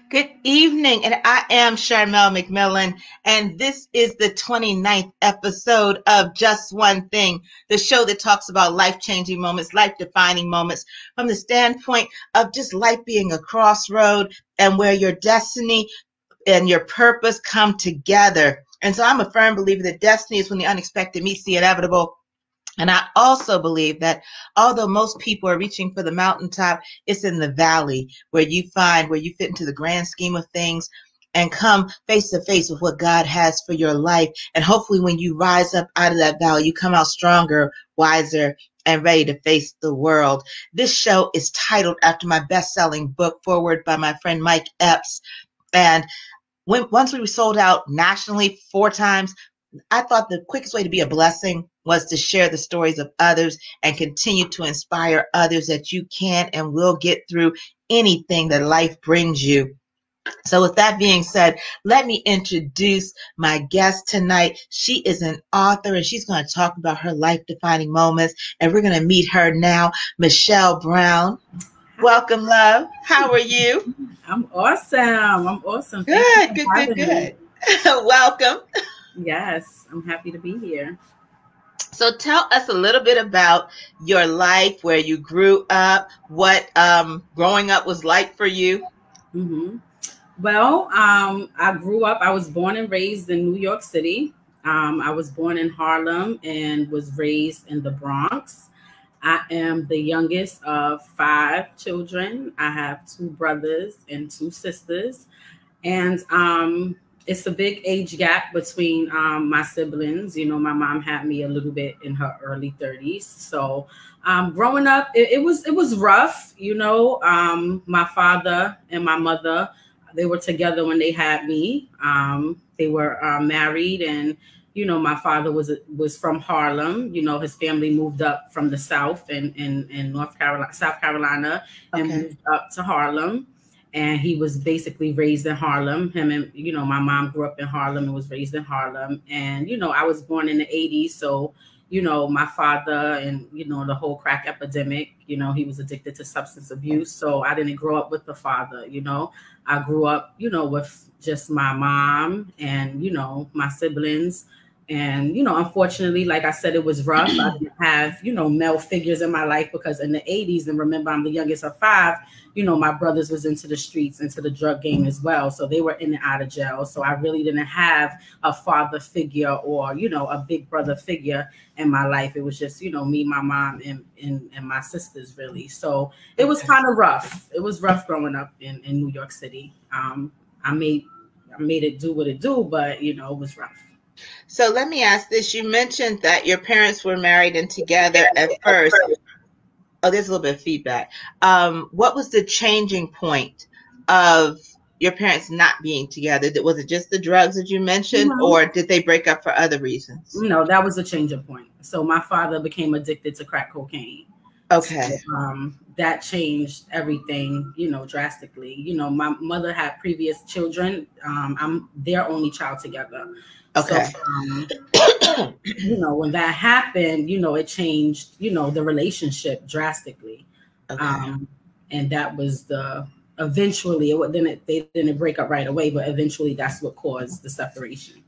Good evening, and I am Charmel McMillan, and this is the 29th episode of Just One Thing, the show that talks about life-changing moments, life-defining moments from the standpoint of just life being a crossroad and where your destiny and your purpose come together. And so I'm a firm believer that destiny is when the unexpected meets the inevitable. And I also believe that although most people are reaching for the mountaintop, it's in the valley where you find where you fit into the grand scheme of things and come face to face with what God has for your life. And hopefully when you rise up out of that valley, you come out stronger, wiser, and ready to face the world. This show is titled after my best-selling book, Forward by my friend Mike Epps. And once we were sold out nationally 4 times, I thought the quickest way to be a blessing was to share the stories of others and continue to inspire others that you can and will get through anything that life brings you. So with that being said, let me introduce my guest tonight. She is an author and she's going to talk about her life-defining moments. And we're going to meet her now, Michelle Brown. Welcome, love. How are you? I'm awesome. Good. Welcome. Yes, I'm happy to be here. So tell us a little bit about your life, where you grew up, what growing up was like for you. Mm-hmm. Well, I grew up, I was born and raised in New York City. I was born in Harlem and was raised in the Bronx. I am the youngest of 5 children. I have 2 brothers and 2 sisters. And it's a big age gap between my siblings. You know, my mom had me a little bit in her early 30s. So growing up, it was rough. You know, my father and my mother, they were together when they had me. They were married, and you know, my father was from Harlem. You know, his family moved up from the South and in South Carolina, and moved up to Harlem. And he was basically raised in Harlem. Him and, you know, my mom grew up in Harlem and was raised in Harlem. And, you know, I was born in the 80s. So, you know, my father and, you know, the whole crack epidemic, you know, he was addicted to substance abuse. So I didn't grow up with the father, you know. I grew up, you know, with just my mom and, you know, my siblings. And, you know, unfortunately, like I said, it was rough. I didn't have, you know, male figures in my life because in the 80s, and remember, I'm the youngest of 5, you know, my brothers was into the streets, into the drug game as well. So they were in and out of jail. So I really didn't have a father figure or, you know, a big brother figure in my life. It was just, you know, me, my mom, and my sisters, really. So it was kind of rough. It was rough growing up in New York City. I made it do what it do, but, you know, it was rough. So let me ask this. You mentioned that your parents were married and together at first. Oh, there's a little bit of feedback. What was the changing point of your parents not being together? Was it just the drugs that you mentioned, or did they break up for other reasons? No, that was a changing point. So my father became addicted to crack cocaine. Okay. So, that changed everything, you know, drastically. You know, my mother had previous children. I'm their only child together. Okay. So, you know, when that happened, you know, it changed, you know, the relationship drastically. Okay. And that was eventually, they didn't break up right away, but eventually that's what caused the separation.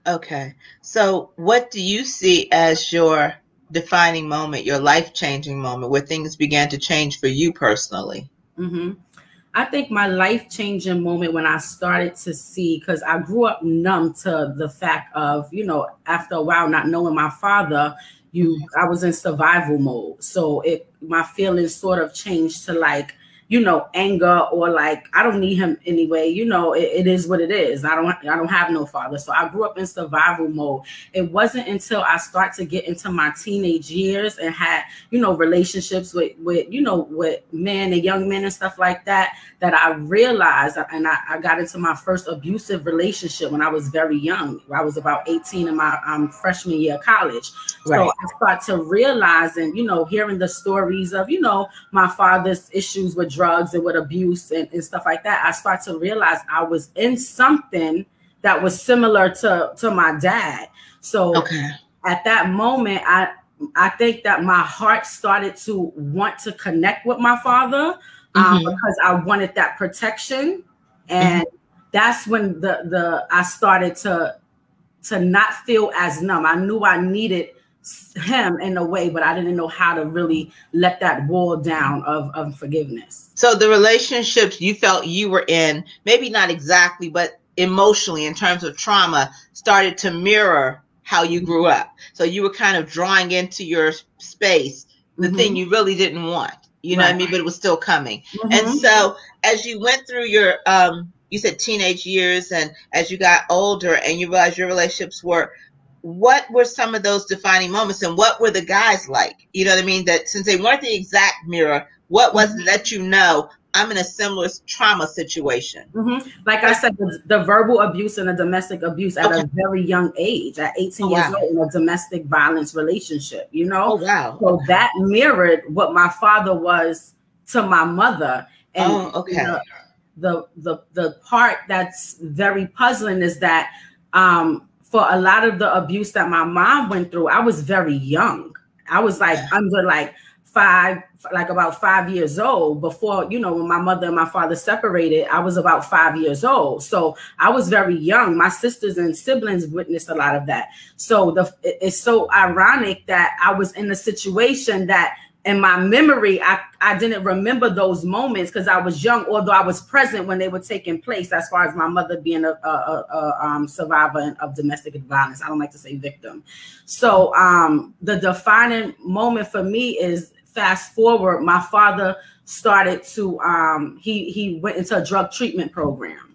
Okay. So what do you see as your defining moment, your life-changing moment where things began to change for you personally? Mm-hmm. I think my life-changing moment when I started to see, because I grew up numb to the fact of, you know, after a while not knowing my father, I was in survival mode. So my feelings sort of changed to like, you know, anger or like, I don't need him anyway. You know, it is what it is. I don't have no father. So I grew up in survival mode. It wasn't until I start to get into my teenage years and had, you know, relationships with you know, with men and young men and stuff like that, that I realized, and I got into my first abusive relationship when I was very young. I was about 18 in my freshman year of college. Right. So I start to realize, and, you know, hearing the stories of, you know, my father's issues with drugs and with abuse and stuff like that, I start to realize I was in something that was similar to my dad. So at that moment, I think that my heart started to want to connect with my father, because I wanted that protection. And that's when I started to not feel as numb. I knew I needed him in a way, but I didn't know how to really let that wall down of forgiveness. So the relationships you felt you were in, maybe not exactly, but emotionally in terms of trauma, started to mirror how you grew up. So you were kind of drawing into your space the thing you really didn't want, you know what I mean? But it was still coming. And so as you went through your, you said teenage years, and as you got older and you realized your relationships were, what were some of those defining moments, and what were the guys like? You know what I mean? That since they weren't the exact mirror, what was it that you know, I'm in a similar trauma situation? Like I said, the verbal abuse and the domestic abuse at a very young age, at 18 years old, in a domestic violence relationship, you know? So that mirrored what my father was to my mother. And the part that's very puzzling is that for a lot of the abuse that my mom went through, I was very young. I was like under about 5 years old before, you know, when my mother and my father separated. I was about 5 years old. So I was very young. My sisters and siblings witnessed a lot of that. So it's so ironic that I was in a situation that in my memory, I didn't remember those moments because I was young, although I was present when they were taking place, as far as my mother being a survivor of domestic violence. I don't like to say victim. So the defining moment for me is, fast forward, my father started to, he went into a drug treatment program.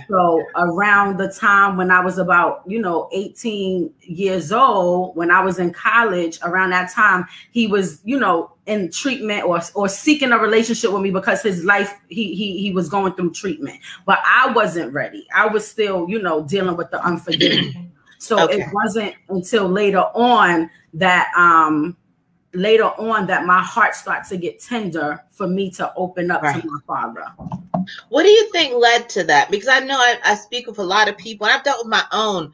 So around the time when I was about, 18 years old, when I was in college, around that time, he was, in treatment or seeking a relationship with me because his life, he was going through treatment. But I wasn't ready. I was still, dealing with the unforgiveness. So it wasn't until later on that my heart starts to get tender for me to open up to my father. What do you think led to that? Because I know I speak with a lot of people, and I've dealt with my own,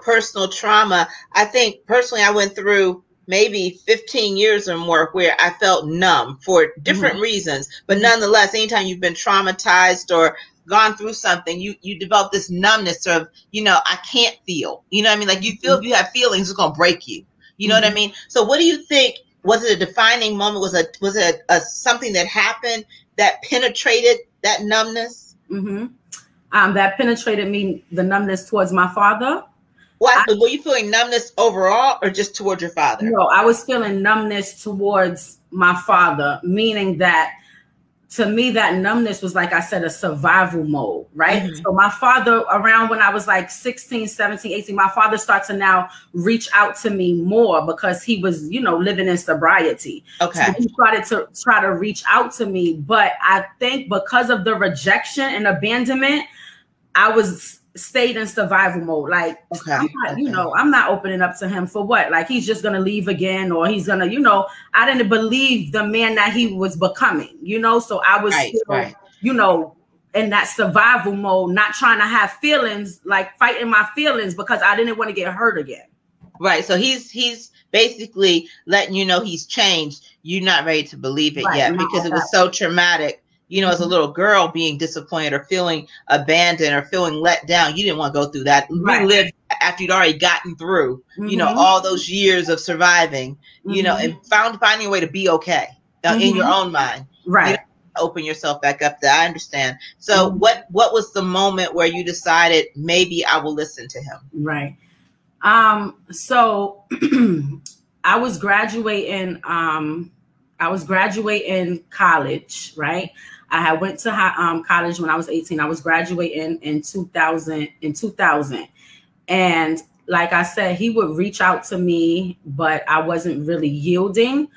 personal trauma. I think personally I went through maybe 15 years or more where I felt numb for different reasons. But nonetheless, anytime you've been traumatized or gone through something, you develop this numbness of, I can't feel. You know what I mean? Like you feel if you have feelings, it's going to break you. You know what I mean? So what do you think? Was it a defining moment? Was it something that happened that penetrated that numbness? That penetrated me, the numbness towards my father. Were you feeling numbness overall or just towards your father? No, I was feeling numbness towards my father, meaning that to me, that numbness was, like I said, a survival mode, right? So my father, around when I was like 16, 17, 18, my father started to now reach out to me more because he was, living in sobriety. So he started to try to reach out to me. But I think because of the rejection and abandonment, I stayed in survival mode. Like, I'm not opening up to him for what? Like, he's just going to leave again, or he's going to, I didn't believe the man that he was becoming, so I was, still, in that survival mode, not trying to have feelings, like fighting my feelings because I didn't want to get hurt again. Right. So he's basically letting you know he's changed. You're not ready to believe it yet because it was so traumatic. As a little girl being disappointed or feeling abandoned or feeling let down, you didn't want to go through that. Relive after you'd already gotten through, all those years of surviving, and finding a way to be okay in your own mind. Open yourself back up there. I understand. So what was the moment where you decided maybe I will listen to him? So I was graduating. I was graduating college, right? I had went to college when I was 18. I was graduating in 2000. And like I said, he would reach out to me, but I wasn't really yielding.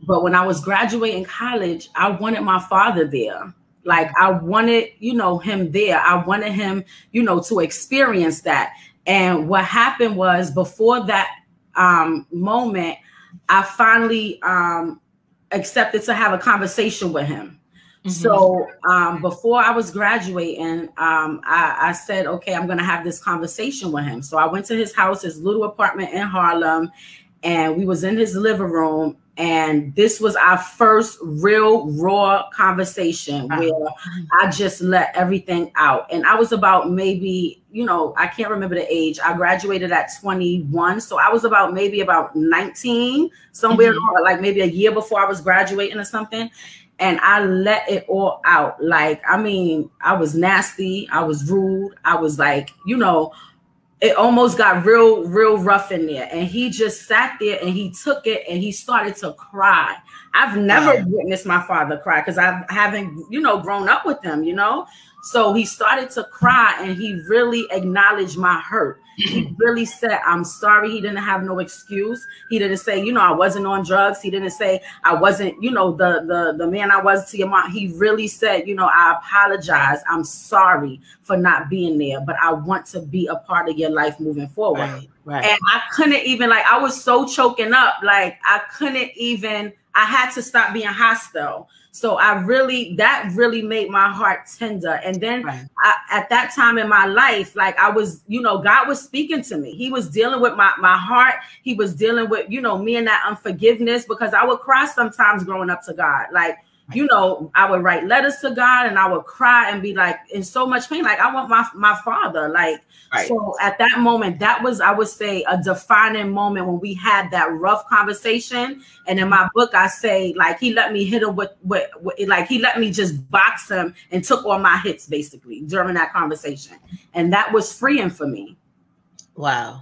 But when I was graduating college, I wanted my father there. Like I wanted, him there. I wanted him, to experience that. And what happened was before that moment, I finally accepted to have a conversation with him. So before I was graduating, I said, okay, I'm going to have this conversation with him. So I went to his house, his little apartment in Harlem, and we was in his living room. And this was our first real raw conversation where I just let everything out. And I was about maybe, you know, I can't remember the age. I graduated at 21. So I was about 19, somewhere like maybe a year before I was graduating or something. And I let it all out. Like, I mean, I was nasty. I was rude. I was like, you know, it almost got real rough in there. And he just sat there and he took it and he started to cry. I've never witnessed my father cry because I haven't, you know, grown up with him, you know. So he started to cry and he really acknowledged my hurt. He really said, I'm sorry. He didn't have no excuse. He didn't say, you know, I wasn't on drugs. He didn't say I wasn't, you know, the man I was to your mom. He really said, you know, I apologize. I'm sorry for not being there, but I want to be a part of your life moving forward. Right. And I couldn't even, like, I was so choking up. Like, I couldn't even, I had to stop being hostile. So that really made my heart tender. And then at that time in my life, like I was, you know, God was speaking to me. He was dealing with my heart. He was dealing with, you know, me and that unforgiveness, because I would cry sometimes growing up to God. Like, you know, I would write letters to God and I would cry and be like in so much pain. Like, I want my father. Like, so at that moment, that was, I would say, a defining moment when we had that rough conversation. And in my book, I say, like, he let me hit him with like, he let me just box him and took all my hits basically during that conversation. And that was freeing for me. Wow.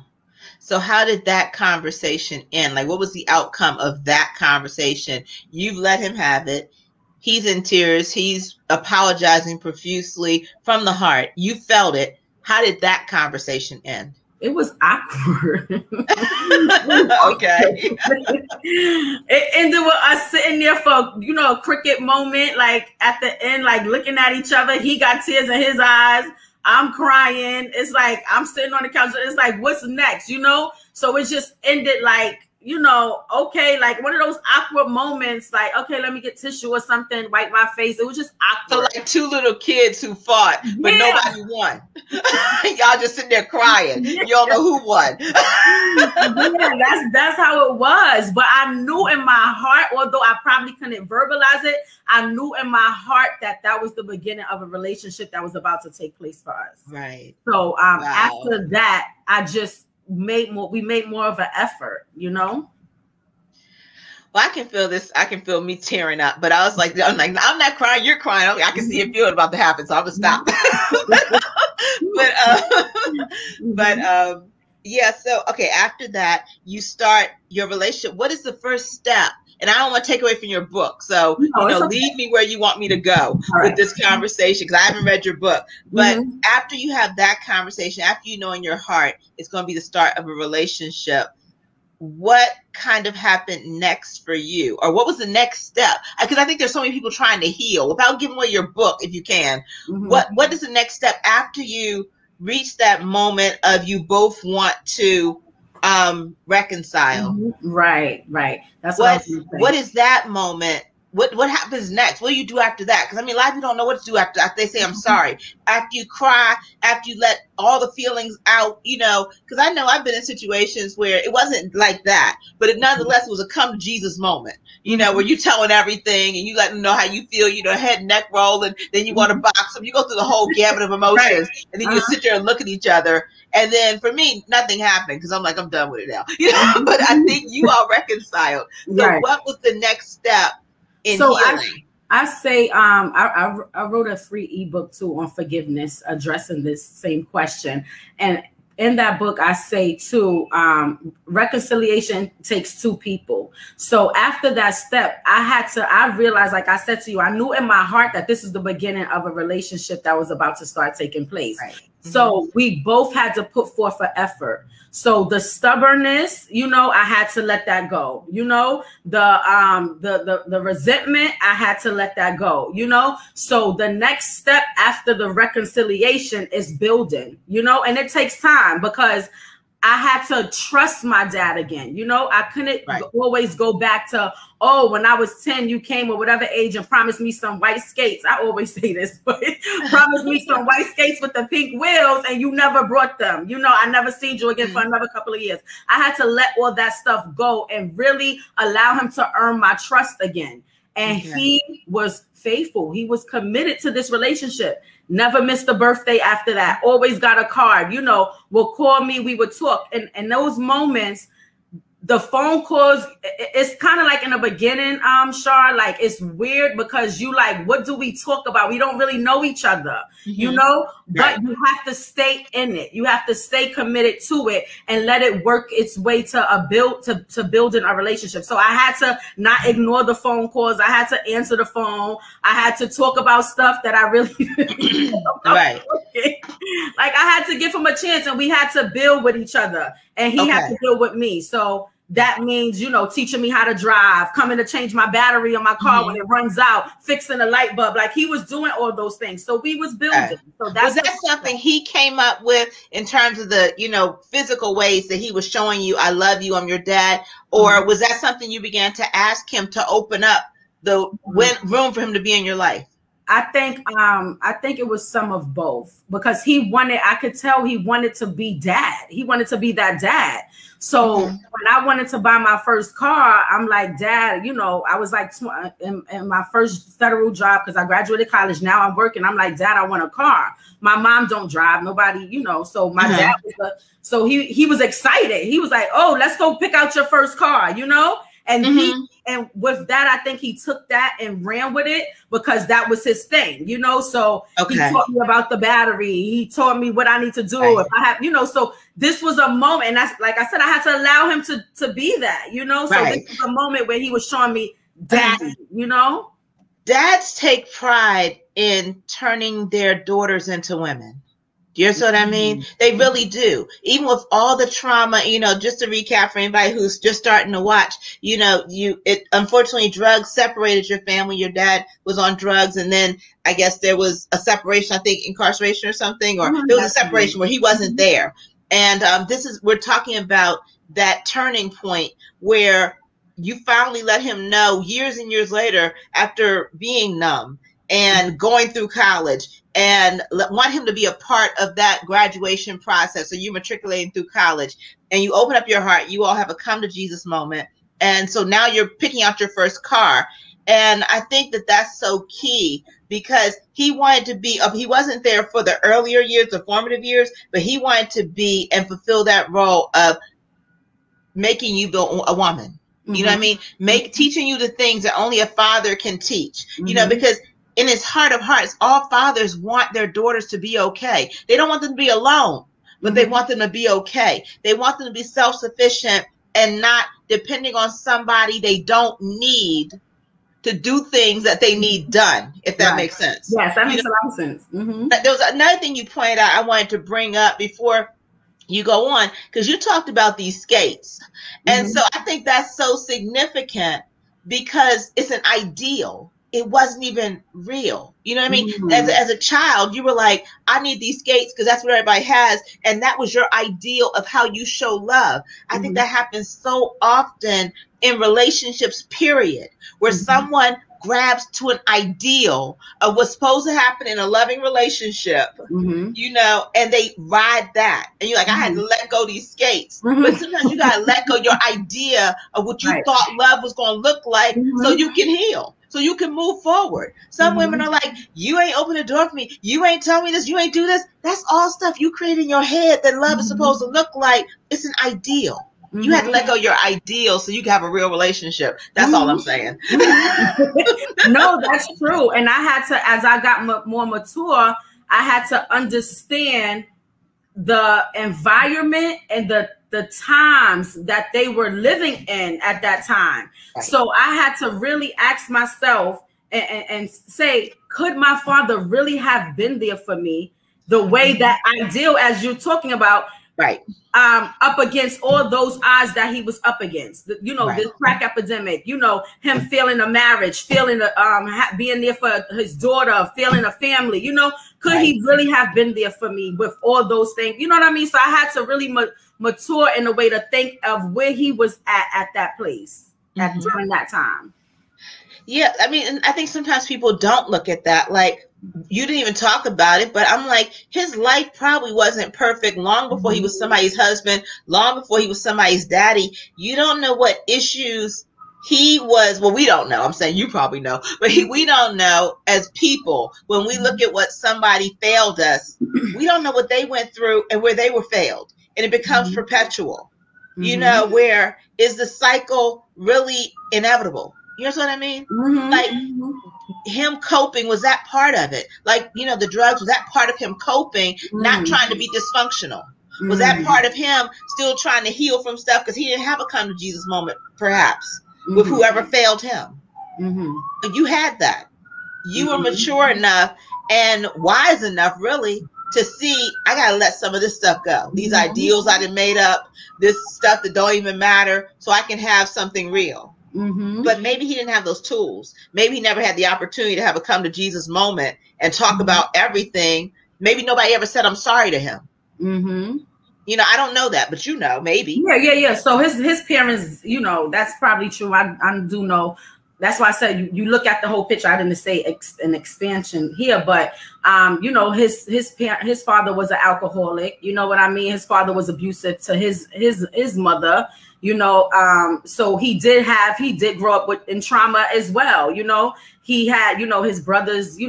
So how did that conversation end? Like, what was the outcome of that conversation? You've let him have it. He's in tears. He's apologizing profusely from the heart. You felt it. How did that conversation end? It was awkward. Okay. It ended with us sitting there for, you know, a cricket moment, like at the end, like looking at each other. He got tears in his eyes. I'm crying. It's like I'm sitting on the couch. It's like, what's next? You know? So it just ended like, you know, okay, like one of those awkward moments, like, okay, let me get tissue or something, wipe my face. It was just awkward. So like two little kids who fought, but nobody won. Y'all just sitting there crying. You don't know who won. That's how it was. But I knew in my heart, although I probably couldn't verbalize it, I knew in my heart that that was the beginning of a relationship that was about to take place for us. Right. So after that, we made more of an effort, you know. Well, I can feel this. I can feel me tearing up. But I was like, I'm not crying. You're crying. I can see it feeling about to happen. So I'm gonna stop. Yeah. So okay. After that, you start your relationship. What is the first step? And I don't want to take away from your book. So, lead me where you want me to go with this conversation, because I haven't read your book. But after you have that conversation, after you know in your heart it's going to be the start of a relationship, what kind of happened next for you? Or what was the next step? Because I think there's so many people trying to heal. Without giving away your book, if you can, what is the next step after you reach that moment of you both want to reconcile? Right. That's what is that moment? What happens next? What do you do after that? Because I mean, a lot of people don't know what to do after they say I'm sorry. After you cry, after you let all the feelings out, you know, because I know I've been in situations where it wasn't like that, but it nonetheless was a come to Jesus moment, you know, where you telling everything and you let them know how you feel, you know, head and neck rolling, then you want to box them. You go through the whole gamut of emotions, and then you sit there and look at each other. And then for me, nothing happened because I'm like, I'm done with it now, you know. But I think you all reconciled. So what was the next step in healing? I say I wrote a free ebook too on forgiveness, addressing this same question. And in that book, I say too, reconciliation takes two people. So after that step, I realized, like I said to you, I knew in my heart that this is the beginning of a relationship that was about to start taking place. Right. So we both had to put forth an effort. So the stubbornness, you know, I had to let that go. You know, the resentment, I had to let that go. You know, so the next step after the reconciliation is building. You know, and it takes time because I had to trust my dad again. You know, I couldn't always go back to, oh, when I was 10, you came or whatever age and promised me some white skates. I always say this, but promised me some white skates with the pink wheels and you never brought them. You know, I never seen you again for another couple of years. I had to let all that stuff go and really allow him to earn my trust again. And he was faithful. He was committed to this relationship. Never missed a birthday after that. Always got a card, you know, will call me. We would talk. And those moments, the phone calls, it's kind of like in the beginning, Char, like it's weird because you like, what do we talk about? We don't really know each other, you know, but you have to stay in it. You have to stay committed to it and let it work its way to building a relationship. So I had to not ignore the phone calls. I had to answer the phone. I had to talk about stuff that I really like I had to give him a chance and we had to build with each other and he had to build with me. So that means, you know, teaching me how to drive, coming to change my battery on my car when it runs out, fixing a light bulb. Like he was doing all those things. So we was building. So that's was that something he came up with in terms of the, you know, physical ways that he was showing you, I love you, I'm your dad? Or was that something you began to ask him to open up the room for him to be in your life? I think it was some of both because I could tell he wanted to be dad. He wanted to be that dad. So when I wanted to buy my first car, I'm like, Dad, you know, I was like in my first federal job because I graduated college. Now I'm working. I'm like, Dad, I want a car. My mom don't drive. Nobody, you know, so my dad was so he was excited. He was like, oh, let's go pick out your first car, you know? And and with that, I think he took that and ran with it because that was his thing, you know? So he taught me about the battery. He taught me what I need to do if I have, you know, so this was a moment. And that's, like I said, I had to allow him to be that, you know? So this was a moment where he was showing me daddy, you know? Dads take pride in turning their daughters into women. You know what I mean? They really do. Even with all the trauma, you know, just to recap for anybody who's just starting to watch, you know, unfortunately drugs separated your family. Your dad was on drugs and then I guess there was a separation, I think incarceration or something, or there was a separation where he wasn't there. And we're talking about that turning point where you finally let him know years and years later after being numb and going through college and want him to be a part of that graduation process. So you're matriculating through college and you open up your heart. You all have a come to Jesus moment. And so now you're picking out your first car. And I think that that's so key because he wanted to be, he wasn't there for the earlier years, the formative years, but he wanted to be and fulfill that role of making you a woman. You know what I mean? Teaching you the things that only a father can teach, you know, because in his heart of hearts, all fathers want their daughters to be okay. They don't want them to be alone, but they want them to be okay. They want them to be self-sufficient and not depending on somebody they don't need to do things that they need done, if that makes sense. Yes, that makes a lot of sense. There was another thing you pointed out I wanted to bring up before you go on, because you talked about these skates. And so I think that's so significant because it's an ideal. It wasn't even real. You know what I mean? As a child, you were like, I need these skates because that's what everybody has. And that was your ideal of how you show love. I think that happens so often in relationships, period, where someone grabs to an ideal of what's supposed to happen in a loving relationship, you know, and they ride that. And you're like, I had to let go of these skates. But sometimes you got to let go your idea of what you thought love was going to look like so you can heal. So you can move forward. Some women are like, you ain't open the door for me. You ain't tell me this. You ain't do this. That's all stuff you create in your head that love is supposed to look like. It's an ideal. You had to let go of your ideal so you can have a real relationship. That's all I'm saying. No, that's true. And I had to, as I got more mature, I had to understand the environment and the times that they were living in at that time. So I had to really ask myself and say, could my father really have been there for me the way that ideal, as you're talking about, Right. Up against all those odds that he was up against, Right. this crack epidemic, him failing a marriage, failing being there for his daughter, failing a family, could Right. he really have been there for me with all those things? You know what I mean? So I had to really mature in a way to think of where he was at that place during that time. Yeah, I mean, and I think sometimes people don't look at that. Like, you didn't even talk about it, but I'm like, his life probably wasn't perfect long before he was somebody's husband, long before he was somebody's daddy. You don't know what issues he was. Well, we don't know. I'm saying you probably know, but we don't know as people. When we look at what somebody failed us, we don't know what they went through and where they were failed. And it becomes perpetual. Where is the cycle really inevitable? You know what I mean? Like, him coping, was that part of it? Like, the drugs, was that part of him coping, not trying to be dysfunctional? Was that part of him still trying to heal from stuff because he didn't have a come to Jesus moment, perhaps, with whoever failed him? But you had that. You were mature enough and wise enough, really, to see, I got to let some of this stuff go. These ideals I done made up, this stuff that don't even matter, so I can have something real. But maybe he didn't have those tools. Maybe he never had the opportunity to have a come to Jesus moment and talk about everything. Maybe nobody ever said, I'm sorry to him. I don't know that, but maybe. Yeah. So his parents, that's probably true. I do know. That's why I said you look at the whole picture. I didn't say an expansion here, but his father was an alcoholic. You know what I mean? His father was abusive to his mother. So he did grow up in trauma as well. He had, his brothers,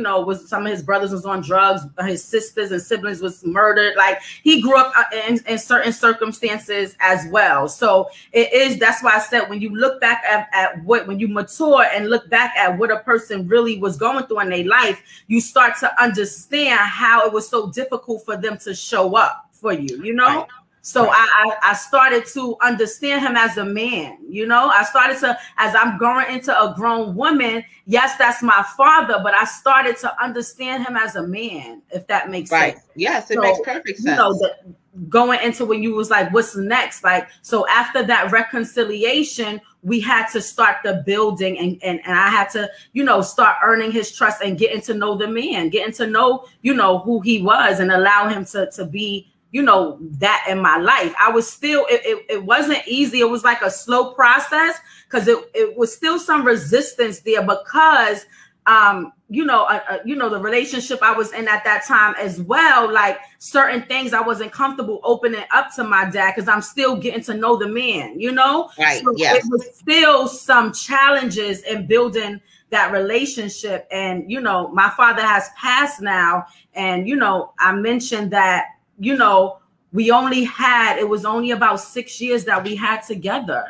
some of his brothers was on drugs. His sisters and siblings was murdered. Like, he grew up in certain circumstances as well. So that's why I said, when you look back at when you mature and look back at what a person really was going through in their life, you start to understand how it was so difficult for them to show up for you, Right. So I started to understand him as a man, I started to, as I'm growing into a grown woman, yes, that's my father, but I started to understand him as a man, if that makes sense. Yes, it makes perfect sense. Going into when you was like, what's next? Like, so after that reconciliation, we had to start the building and I had to, start earning his trust and getting to know the man, getting to know, who he was and allow him to be, that in my life. I was still, it wasn't easy. It was like a slow process because it was still some resistance there because, the relationship I was in at that time as well, like certain things I wasn't comfortable opening up to my dad because I'm still getting to know the man, Right. So yes. It was still some challenges in building that relationship. And, my father has passed now. And, I mentioned that, it was only about 6 years that we had together,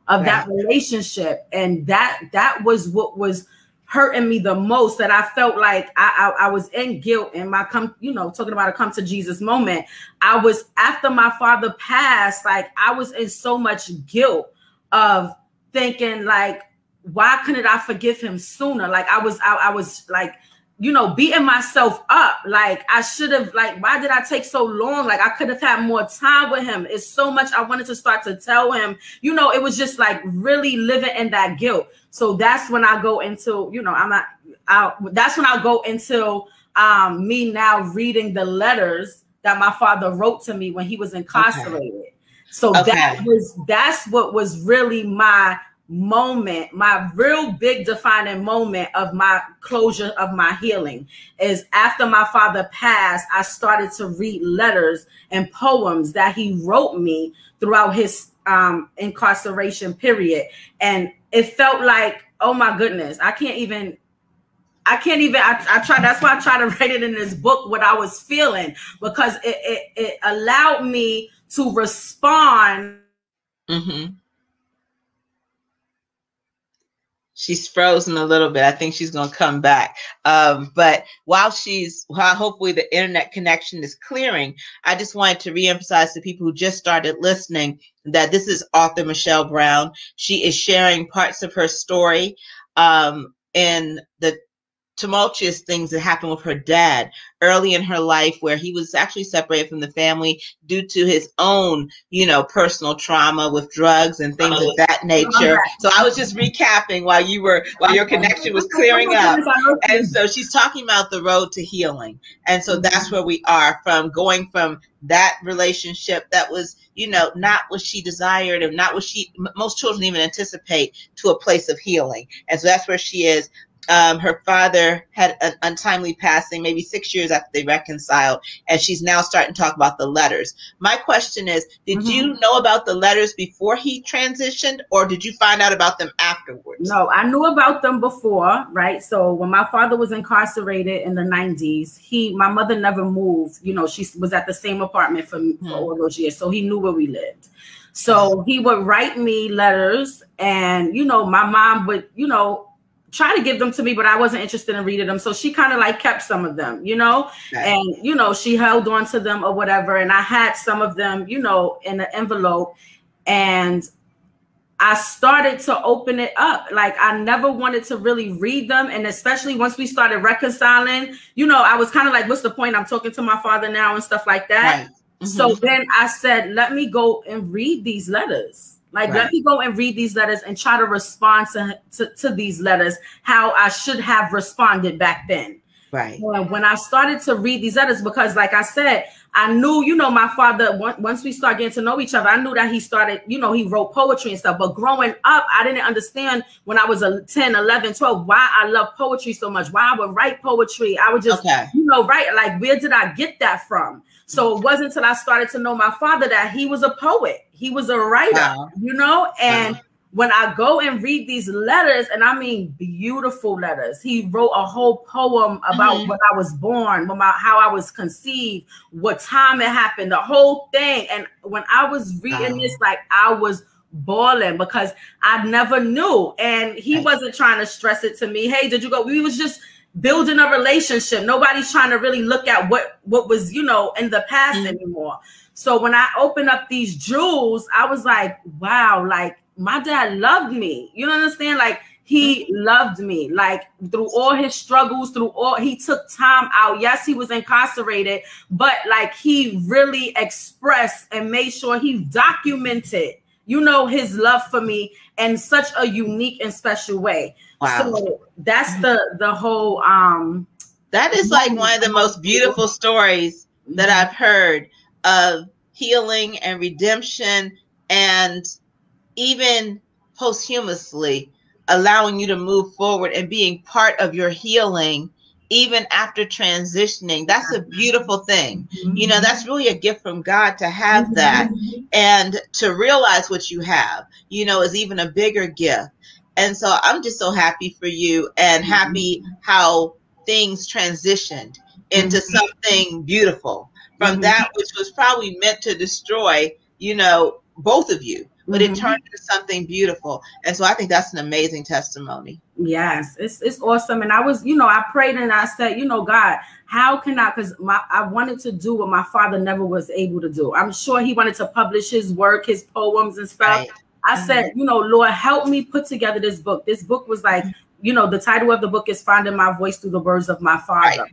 of that relationship. And that was what was hurting me the most, that I felt like I was in guilt and talking about a come to Jesus moment. I was, after my father passed, like I was in so much guilt of thinking like, why couldn't I forgive him sooner? Like I was like, beating myself up. Like I should have, like, why did I take so long? Like I could have had more time with him. It's so much I wanted to start to tell him, it was just like really living in that guilt. So that's when I go into, that's when I go into me now reading the letters that my father wrote to me when he was incarcerated. Okay. So that's what was really my moment, my real big defining moment of my closure of my healing is after my father passed. I started to read letters and poems that he wrote me throughout his incarceration period. And it felt like, oh my goodness, I can't even, I try, that's why I try to write it in this book, what I was feeling, because it allowed me to respond. She's frozen a little bit. I think she's going to come back. But while hopefully the internet connection is clearing, I just wanted to reemphasize to people who just started listening that this is author Michelle Brown. She is sharing parts of her story in the tumultuous things that happened with her dad early in her life, where he was actually separated from the family due to his own, personal trauma with drugs and things of that nature. So I was just recapping while your connection was clearing up. And so she's talking about the road to healing. And so that's where we are, from going from that relationship that was, not what she desired and not what most children even anticipate, to a place of healing. And so that's where she is. Her father had an untimely passing maybe 6 years after they reconciled, and she's now starting to talk about the letters. My question is, did you know about the letters before he transitioned, or did you find out about them afterwards? No, I knew about them before, right? So when my father was incarcerated in the 90s, my mother never moved. She was at the same apartment for all those years, so he knew where we lived. So he would write me letters, and my mom would try to give them to me, but I wasn't interested in reading them. So she kind of like kept some of them, and, she held on to them or whatever. And I had some of them, in an envelope, and I started to open it up. Like, I never wanted to really read them. And especially once we started reconciling, I was kind of like, what's the point? I'm talking to my father now and stuff like that. Right. So then I said, let me go and read these letters. Let me go and read these letters and try to respond to these letters how I should have responded back then. Right. And when I started to read these letters, because like I said, I knew, my father, once we started getting to know each other, I knew that he started, he wrote poetry and stuff. But growing up, I didn't understand when I was 10, 11, 12, why I love poetry so much, why I would write poetry. I would just, write, like, where did I get that from? So it wasn't until I started to know my father that he was a poet. He was a writer, and when I go and read these letters, and I mean beautiful letters, he wrote a whole poem about when I was born, about how I was conceived, what time it happened, the whole thing. And when I was reading this, like, I was bawling because I never knew. And he wasn't trying to stress it to me. Hey, did you go? We was just building a relationship. Nobody's trying to really look at what was, in the past anymore. So when I opened up these jewels, I was like, wow, like, my dad loved me. You understand? Like, he loved me, like, through all his struggles, he took time out. Yes, he was incarcerated, but like, he really expressed and made sure he documented, his love for me in such a unique and special way. Wow. So that's the whole, that is like one of the most beautiful stories that I've heard of healing and redemption, and even posthumously allowing you to move forward and being part of your healing even after transitioning. That's a beautiful thing. That's really a gift from God to have that, and to realize what you have, is even a bigger gift. And so I'm just so happy for you, and happy how things transitioned into something beautiful from that which was probably meant to destroy, both of you. But it turned into something beautiful. And so I think that's an amazing testimony. Yes, it's awesome. And I was, I prayed and I said, God, how can I, because I wanted to do what my father never was able to do. I'm sure he wanted to publish his work, his poems and stuff. Right. I said, Lord, help me put together this book. This book was like, the title of the book is Finding My Voice Through the Words of My Father. Right.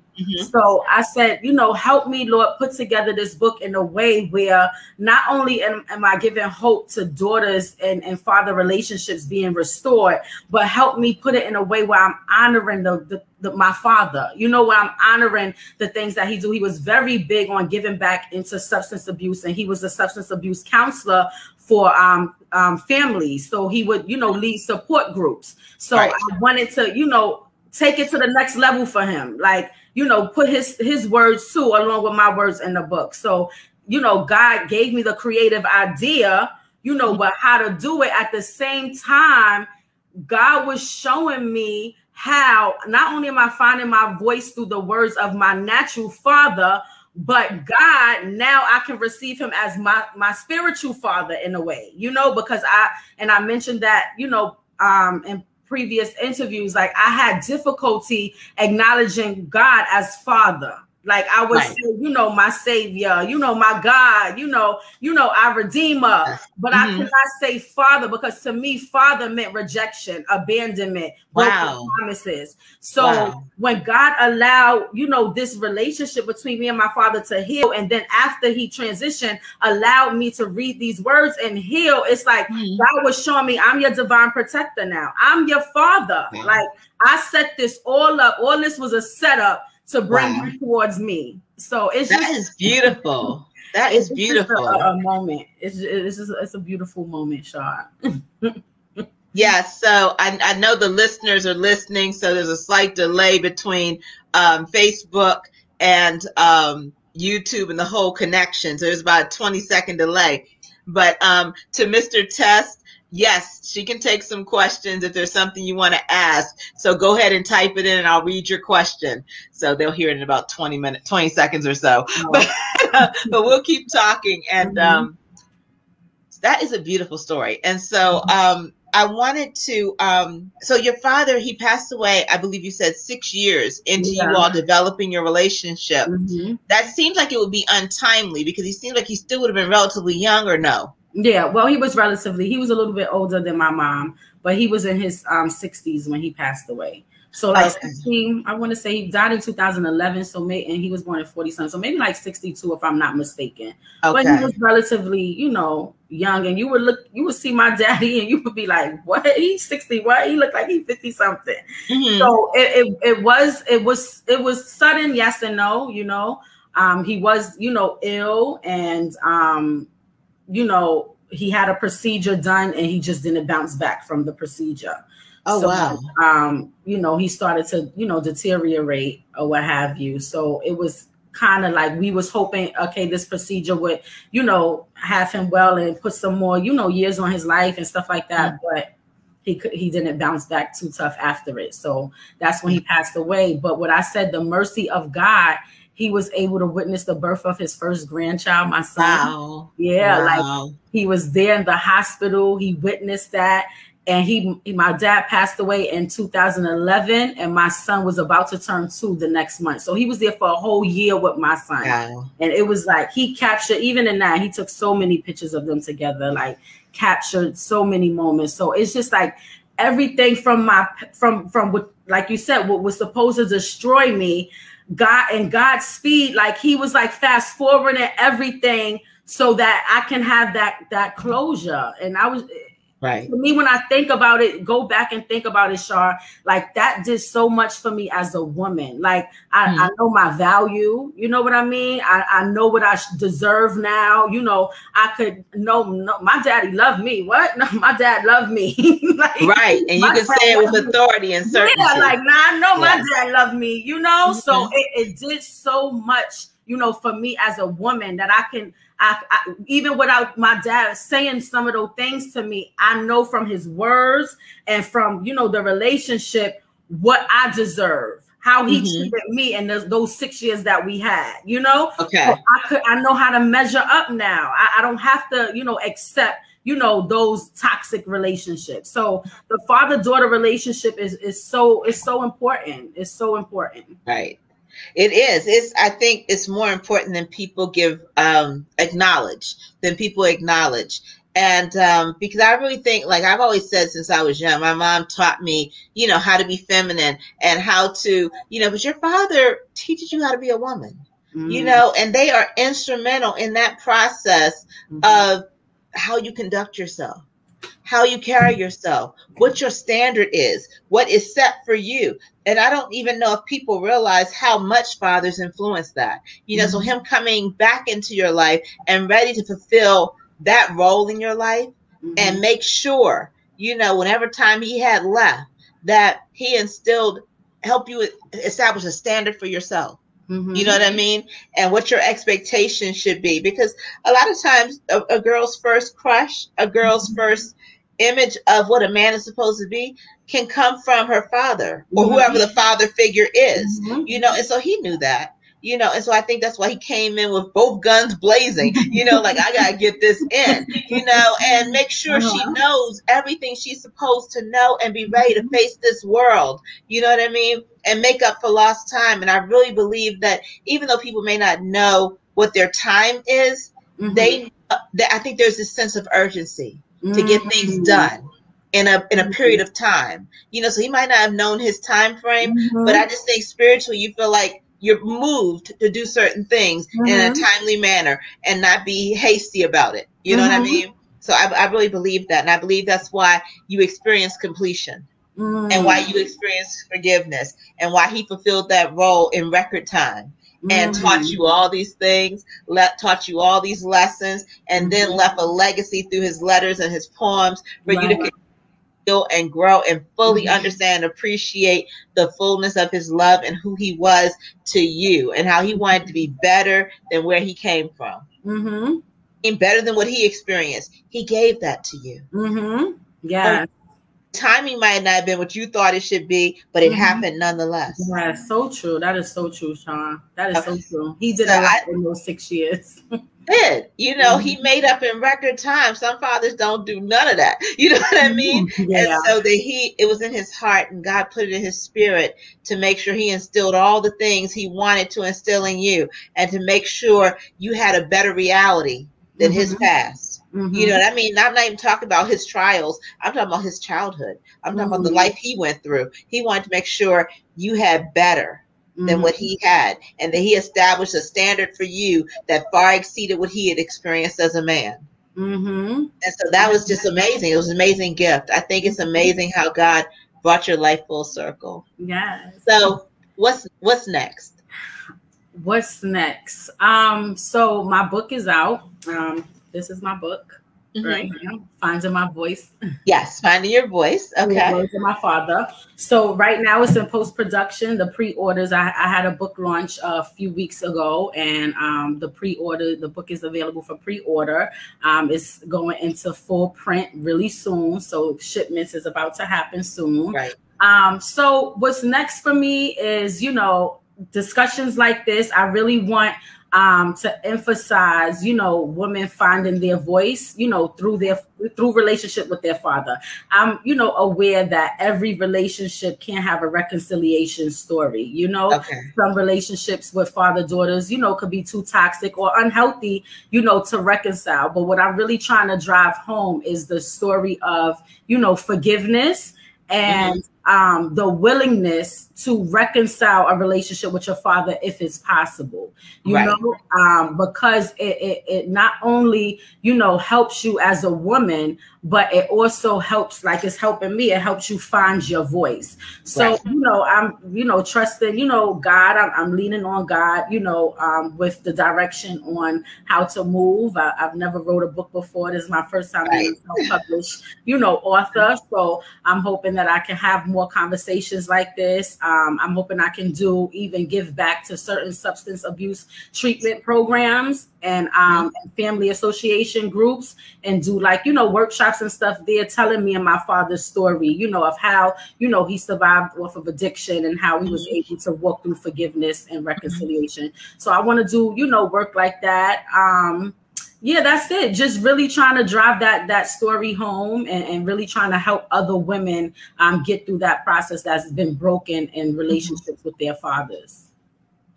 So I said, help me, Lord, put together this book in a way where not only am I giving hope to daughters and father relationships being restored, but help me put it in a way where I'm honoring my father, where I'm honoring the things that he do. He was very big on giving back into substance abuse, and he was a substance abuse counselor for families. So he would, lead support groups. So I wanted to, take it to the next level for him. Like, put his words too, along with my words in the book. So, God gave me the creative idea, but how to do it. At the same time, God was showing me how not only am I finding my voice through the words of my natural father, but God, now I can receive him as my spiritual father in a way, because I mentioned that, in previous interviews, like, I had difficulty acknowledging God as father. Like I would say, my savior, my God, our redeemer. Yes. But I cannot say father, because to me, father meant rejection, abandonment, broken promises. So when God allowed, this relationship between me and my father to heal, and then after he transitioned, allowed me to read these words and heal, it's like God was showing me, I'm your divine protector now. I'm your father. Like I set this all up. All this was a setup to bring you towards me. So it's that is beautiful. That is beautiful. A moment. It's a beautiful moment, Char. Yeah. So I know the listeners are listening. So there's a slight delay between Facebook and YouTube and the whole connection. So there's about a 20-second delay. But to Mr. Test, yes, she can take some questions if there's something you want to ask. So go ahead and type it in and I'll read your question. So they'll hear it in about 20 seconds or so. But we'll keep talking. And that is a beautiful story. And so I wanted to, so your father, he passed away, I believe you said 6 years into you all developing your relationship. That seems like it would be untimely, because he seemed like he still would have been relatively young, or no? Yeah, well, he was a little bit older than my mom, but he was in his 60s when he passed away. So like 16, I want to say he died in 2011. So and he was born in 47. So maybe like 62, if I'm not mistaken. But he was relatively, young, and you would see my daddy and you would be like, what? He's 60. What? He looked like he's 50 something. So it was sudden yes and no, he was, ill, and he had a procedure done and he just didn't bounce back from the procedure. He started to, deteriorate or what have you. So it was kind of like we was hoping, okay, this procedure would, have him well and put some more, years on his life and stuff like that. But he didn't bounce back too tough after it. So that's when he passed away. But what I said, the mercy of God, he was able to witness the birth of his first grandchild, my son. Like he was there in the hospital. He witnessed that. And my dad passed away in 2011, and my son was about to turn 2 the next month. So he was there for a whole year with my son. And it was like he captured, even in that, he took so many pictures of them together, like captured so many moments. So it's just like everything from what, like you said, what was supposed to destroy me, God and God's speed, like he was like fast forwarding everything so that I can have that closure. And I was for me, when I think about it, go back and think about it, Char, like that did so much for me as a woman. Like I know my value, you know what I mean? I know what I deserve now. I could know my daddy loved me. What? No, my dad loved me. Like, and you can say it with authority and certainty. I know my dad loved me, so it did so much, for me as a woman, that I even without my dad saying some of those things to me, I know from his words and from, the relationship, what I deserve, how he treated me in those 6 years that we had, So I know how to measure up now. I don't have to, accept, those toxic relationships. So the father-daughter relationship is so important. It's so important. Right. It is. I think it's more important than people acknowledge. And because I really think, like I've always said since I was young, my mom taught me, how to be feminine and how to, but your father teaches you how to be a woman, and they are instrumental in that process of how you conduct yourself, how you carry yourself, what your standard is, what is set for you. And I don't even know if people realize how much fathers influence that, so him coming back into your life and ready to fulfill that role in your life and make sure, whenever time he had left, that he help you establish a standard for yourself. You know what I mean? And what your expectations should be. Because a lot of times a girl's first crush, a girl's first image of what a man is supposed to be can come from her father or whoever the father figure is, and so he knew that. you know, and so I think that's why he came in with both guns blazing, you know, like I gotta get this in, you know, and make sure she knows everything she's supposed to know and be ready to face this world, you know what I mean, and make up for lost time. And I really believe that even though people may not know what their time is, I think there's this sense of urgency to get things done in a period of time, you know, so he might not have known his time frame, but I just think spiritually you feel like you're moved to do certain things in a timely manner and not be hasty about it. You know what I mean? So I really believe that. And I believe that's why you experience completion and why you experience forgiveness and why he fulfilled that role in record time and taught you all these things, taught you all these lessons, and then left a legacy through his letters and his poems for you to heal and grow and fully understand and appreciate the fullness of his love and who he was to you and how he wanted to be better than where he came from. And better than what he experienced. He gave that to you. Yeah. Timing might not have been what you thought it should be, but it happened nonetheless. Yeah, so true. That is so true, Sean. That is so true. He did a lot in those 6 years. You know, he made up in record time. Some fathers don't do none of that. You know what I mean? And so it was in his heart, and God put it in his spirit to make sure he instilled all the things he wanted to instill in you, and to make sure you had a better reality than his past. You know what I mean? I'm not even talking about his trials. I'm talking about his childhood. I'm talking about the life he went through. He wanted to make sure you had better than what he had, and that he established a standard for you that far exceeded what he had experienced as a man. And so that was just amazing. It was an amazing gift. I think it's amazing how God brought your life full circle. Yes. So what's next? What's next? So my book is out. This is my book right now, Finding My Voice. Yes, Finding Your Voice. Okay. The Words of My Father. So right now it's in post-production. The pre-orders, I had a book launch a few weeks ago, and the book is available for pre-order. It's going into full print really soon. So shipments is about to happen soon. Right. So what's next for me is, you know, discussions like this. I really want to emphasize, you know, women finding their voice, you know, through relationship with their father. I'm, you know, aware that every relationship can have a reconciliation story. You know, some relationships with father-daughters, you know, could be too toxic or unhealthy, you know, to reconcile. But what I'm really trying to drive home is the story of, you know, forgiveness and the willingness to reconcile a relationship with your father if it's possible, you know, because it not only, you know, helps you as a woman, but it also helps, like it's helping me, it helps you find your voice. So, you know, I'm, you know, trusting, you know, God, I'm leaning on God, you know, with the direction on how to move. I've never wrote a book before. This is my first time being a self-published, you know, author. So I'm hoping that I can have more conversations like this. I'm hoping I can even give back to certain substance abuse treatment programs and family association groups, and do, like, you know, workshops and stuff there, telling me and my father's story, you know, of how, you know, he survived off of addiction and how he was able to walk through forgiveness and reconciliation. So I want to do, you know, work like that. Yeah, that's it. Just really trying to drive that story home, and really trying to help other women get through that process that's been broken in relationships with their fathers.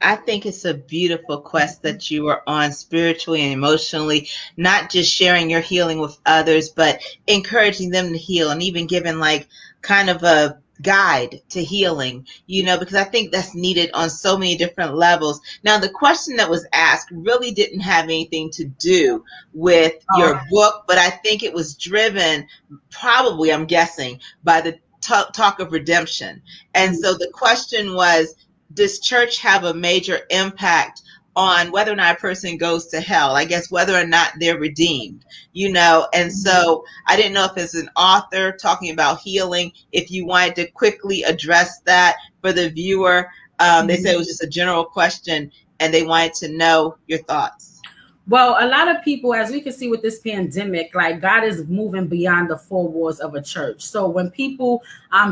I think it's a beautiful quest that you are on, spiritually and emotionally, not just sharing your healing with others, but encouraging them to heal, and even giving like kind of a guide to healing, you know, because I think that's needed on so many different levels. Now, the question that was asked really didn't have anything to do with your book, but I think it was driven probably, I'm guessing, by the talk of redemption. And so the question was, does church have a major impact on whether or not a person goes to hell? I guess whether or not they're redeemed, you know? And so I didn't know if as an author talking about healing, if you wanted to quickly address that for the viewer. They said it was just a general question and they wanted to know your thoughts. Well, a lot of people, as we can see with this pandemic, like God is moving beyond the four walls of a church. So when people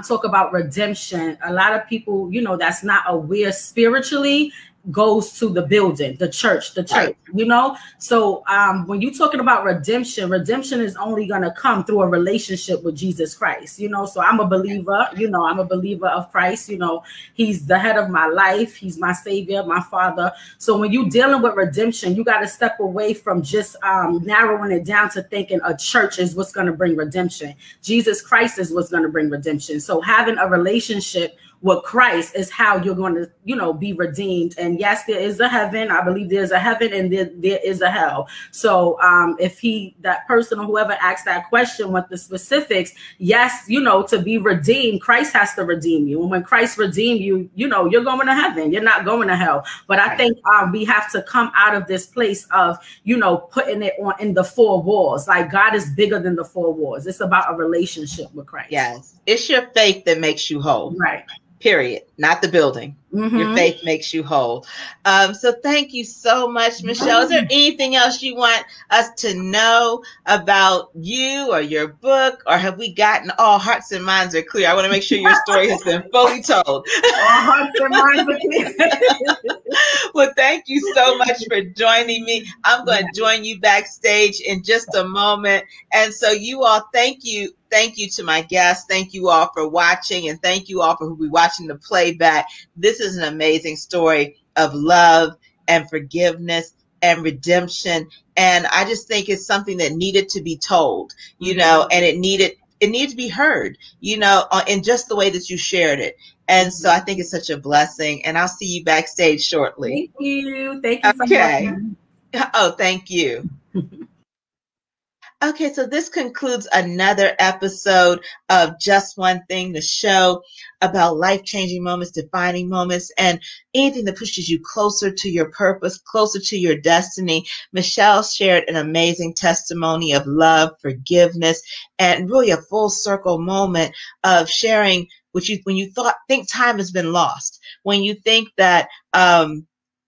talk about redemption, a lot of people, you know, that's not aware spiritually, goes to the building, the church, Right. you know? So when you're talking about redemption is only going to come through a relationship with Jesus Christ, you know? So I'm a believer, you know, I'm a believer of Christ, you know, he's the head of my life. He's my savior, my father. So when you're dealing with redemption, you got to step away from just narrowing it down to thinking a church is what's going to bring redemption. Jesus Christ is what's going to bring redemption. So having a relationship with Christ is how you're going to, you know, be redeemed. And yes, there is a heaven. I believe there's a heaven and there is a hell. So if that person or whoever asked that question with the specifics, yes, you know, to be redeemed, Christ has to redeem you. And when Christ redeemed you, you know, you're going to heaven. You're not going to hell. But I think we have to come out of this place of, you know, putting it on in the four walls. Like God is bigger than the four walls. It's about a relationship with Christ. Yes. It's your faith that makes you whole. Right. Period. Not the building. Mm-hmm. Your faith makes you whole. So thank you so much, Michelle. Is there anything else you want us to know about you or your book? Or have we gotten all hearts and minds are clear? I want to make sure your story has been fully told. All hearts and minds are clear. Well, thank you so much for joining me. I'm going to join you backstage in just a moment. And so you all, thank you. Thank you to my guests. Thank you all for watching, and thank you all for who will be watching the playback. This is an amazing story of love and forgiveness and redemption. And I just think it's something that needed to be told, you know, and it needed to be heard, you know, in just the way that you shared it. And so I think it's such a blessing, and I'll see you backstage shortly. Thank you. Thank you. Okay. Oh, thank you. Okay, so this concludes another episode of Just One Thing, the show about life-changing moments, defining moments, and anything that pushes you closer to your purpose, closer to your destiny. Michelle shared an amazing testimony of love, forgiveness, and really a full circle moment of sharing when you think time has been lost, when you think that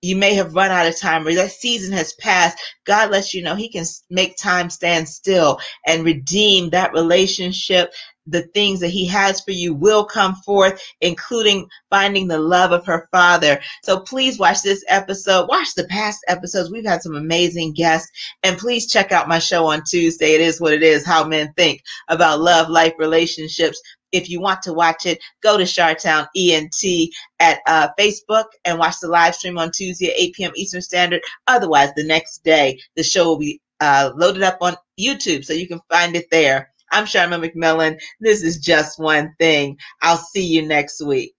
you may have run out of time or that season has passed. God lets you know he can make time stand still and redeem that relationship. The things that he has for you will come forth, including finding the love of her father. So please watch this episode. Watch the past episodes. We've had some amazing guests. And please check out my show on Tuesday. It is what it is, How Men Think, about love, life, relationships. If you want to watch it, go to Chartown Ent at Facebook and watch the live stream on Tuesday at 8 p.m. Eastern Standard. Otherwise, the next day, the show will be loaded up on YouTube, so you can find it there. I'm Chartown McMillan. This is Just One Thing. I'll see you next week.